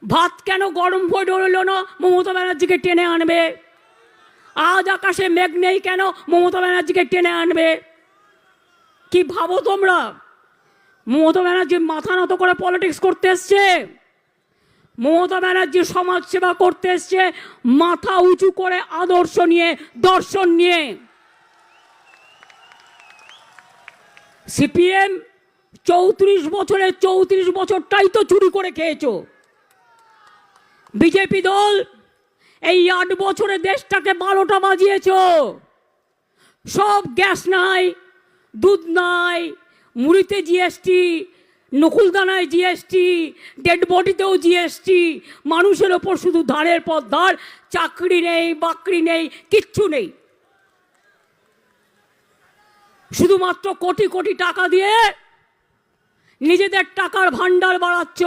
ভাত কেন গরম হয়ে রইল না, মমতা ব্যানার্জিকে টেনে আনবে। আজ আকাশে মেঘ নেই কেন, মমতা ব্যানার্জিকে টেনে আনবে। কি ভাবো তোমরা? মমতা ব্যানার্জি মাথা নত করে পলিটিক্স করতে এসছে, মমতা ব্যানার্জি সমাজ সেবা করতে এসছে মাথা উঁচু করে, আদর্শ নিয়ে, দর্শন নিয়ে। সিপিএম 34 বছরে 34 বছরটাই তো চুরি করে খেয়েছো। বিজেপি দল এই 8 বছরে দেশটাকে 12টা বাজিয়েছ। সব গ্যাস নাই, দুধ নাই, মুড়িতে জিএসটি, নকুলদানায় জিএসটি, ডেড বডিতেও জিএসটি, মানুষের ওপর শুধু ধারের পর ধার, চাকরি নেই, বাকরি নেই, কিচ্ছু নেই। শুধুমাত্র কোটি কোটি টাকা দিয়ে নিজেদের টাকার ভান্ডার বাড়াচ্ছ।